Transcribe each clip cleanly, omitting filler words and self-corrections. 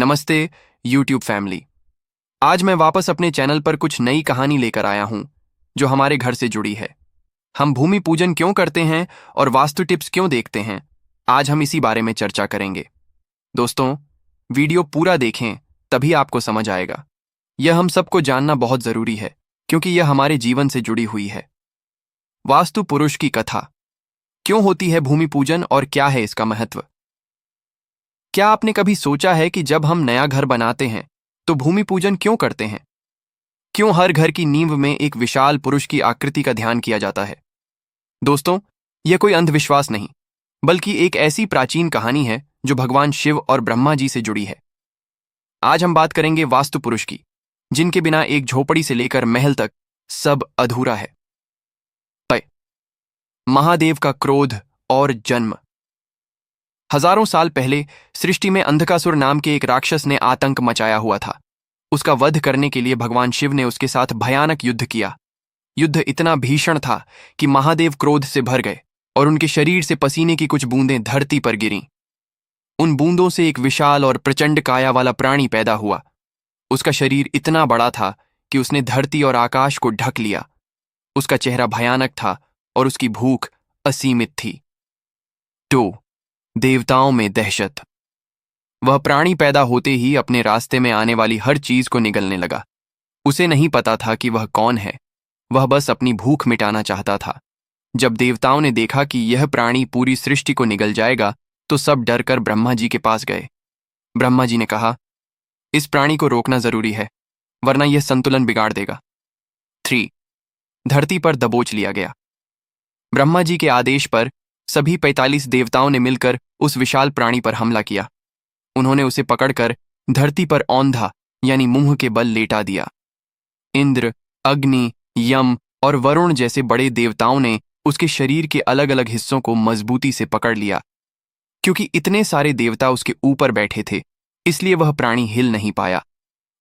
नमस्ते YouTube family. आज मैं वापस अपने चैनल पर कुछ नई कहानी लेकर आया हूं जो हमारे घर से जुड़ी है। हम भूमि पूजन क्यों करते हैं और वास्तु टिप्स क्यों देखते हैं, आज हम इसी बारे में चर्चा करेंगे। दोस्तों, वीडियो पूरा देखें, तभी आपको समझ आएगा। यह हम सबको जानना बहुत जरूरी है क्योंकि यह हमारे जीवन से जुड़ी हुई है। वास्तु पुरुष की कथा। क्यों होती है भूमि पूजन और क्या है इसका महत्व? क्या आपने कभी सोचा है कि जब हम नया घर बनाते हैं तो भूमि पूजन क्यों करते हैं? क्यों हर घर की नींव में एक विशाल पुरुष की आकृति का ध्यान किया जाता है? दोस्तों, यह कोई अंधविश्वास नहीं, बल्कि एक ऐसी प्राचीन कहानी है जो भगवान शिव और ब्रह्मा जी से जुड़ी है। आज हम बात करेंगे वास्तु पुरुष की, जिनके बिना एक झोपड़ी से लेकर महल तक सब अधूरा है। महादेव का क्रोध और जन्म। हजारों साल पहले सृष्टि में अंधकासुर नाम के एक राक्षस ने आतंक मचाया हुआ था। उसका वध करने के लिए भगवान शिव ने उसके साथ भयानक युद्ध किया। युद्ध इतना भीषण था कि महादेव क्रोध से भर गए और उनके शरीर से पसीने की कुछ बूंदें धरती पर गिरीं। उन बूंदों से एक विशाल और प्रचंड काया वाला प्राणी पैदा हुआ। उसका शरीर इतना बड़ा था कि उसने धरती और आकाश को ढक लिया। उसका चेहरा भयानक था और उसकी भूख असीमित थी। 2. देवताओं में दहशत। वह प्राणी पैदा होते ही अपने रास्ते में आने वाली हर चीज को निगलने लगा। उसे नहीं पता था कि वह कौन है, वह बस अपनी भूख मिटाना चाहता था। जब देवताओं ने देखा कि यह प्राणी पूरी सृष्टि को निगल जाएगा तो सब डरकर ब्रह्मा जी के पास गए। ब्रह्मा जी ने कहा, इस प्राणी को रोकना जरूरी है, वरना यह संतुलन बिगाड़ देगा। 3. धरती पर दबोच लिया गया। ब्रह्मा जी के आदेश पर सभी 45 देवताओं ने मिलकर उस विशाल प्राणी पर हमला किया। उन्होंने उसे पकड़कर धरती पर औंधा यानी मुंह के बल लेटा दिया। इंद्र, अग्नि, यम और वरुण जैसे बड़े देवताओं ने उसके शरीर के अलग अलग हिस्सों को मजबूती से पकड़ लिया। क्योंकि इतने सारे देवता उसके ऊपर बैठे थे, इसलिए वह प्राणी हिल नहीं पाया।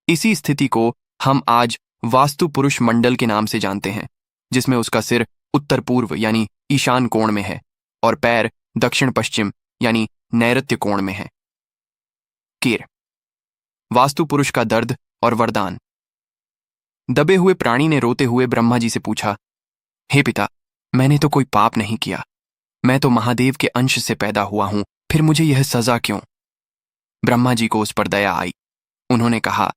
इसी स्थिति को हम आज वास्तु पुरुष मंडल के नाम से जानते हैं, जिसमें उसका सिर उत्तर पूर्व यानी ईशान कोण में है और पैर दक्षिण पश्चिम यानी नैऋत्य कोण में है। केर। वास्तु पुरुष का दर्द और वरदान। दबे हुए प्राणी ने रोते हुए ब्रह्मा जी से पूछा, हे पिता, मैंने तो कोई पाप नहीं किया, मैं तो महादेव के अंश से पैदा हुआ हूं, फिर मुझे यह सजा क्यों? ब्रह्मा जी को उस पर दया आई। उन्होंने कहा,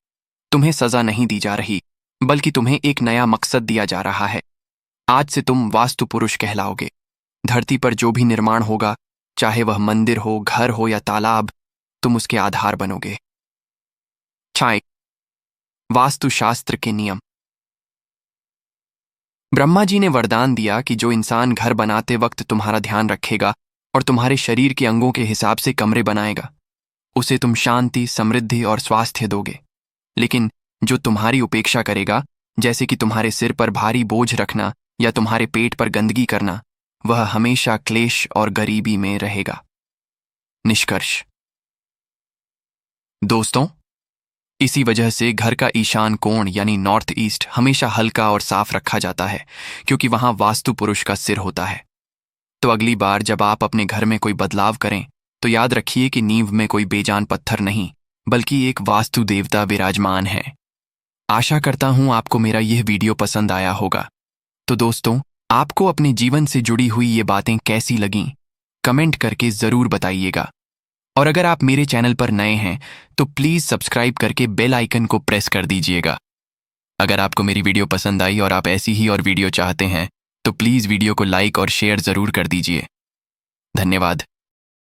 तुम्हें सजा नहीं दी जा रही, बल्कि तुम्हें एक नया मकसद दिया जा रहा है। आज से तुम वास्तु पुरुष कहलाओगे। धरती पर जो भी निर्माण होगा, चाहे वह मंदिर हो, घर हो या तालाब, तुम उसके आधार बनोगे। 6. वास्तुशास्त्र के नियम। ब्रह्मा जी ने वरदान दिया कि जो इंसान घर बनाते वक्त तुम्हारा ध्यान रखेगा और तुम्हारे शरीर के अंगों के हिसाब से कमरे बनाएगा, उसे तुम शांति, समृद्धि और स्वास्थ्य दोगे। लेकिन जो तुम्हारी उपेक्षा करेगा, जैसे कि तुम्हारे सिर पर भारी बोझ रखना या तुम्हारे पेट पर गंदगी करना, वह हमेशा क्लेश और गरीबी में रहेगा। निष्कर्ष। दोस्तों, इसी वजह से घर का ईशान कोण यानी नॉर्थ ईस्ट हमेशा हल्का और साफ रखा जाता है, क्योंकि वहां वास्तु पुरुष का सिर होता है। तो अगली बार जब आप अपने घर में कोई बदलाव करें तो याद रखिए कि नींव में कोई बेजान पत्थर नहीं, बल्कि एक वास्तु देवता विराजमान है। आशा करता हूं आपको मेरा यह वीडियो पसंद आया होगा। तो दोस्तों, आपको अपने जीवन से जुड़ी हुई ये बातें कैसी लगीं, कमेंट करके जरूर बताइएगा। और अगर आप मेरे चैनल पर नए हैं तो प्लीज सब्सक्राइब करके बेल आइकन को प्रेस कर दीजिएगा। अगर आपको मेरी वीडियो पसंद आई और आप ऐसी ही और वीडियो चाहते हैं तो प्लीज वीडियो को लाइक और शेयर जरूर कर दीजिए। धन्यवाद।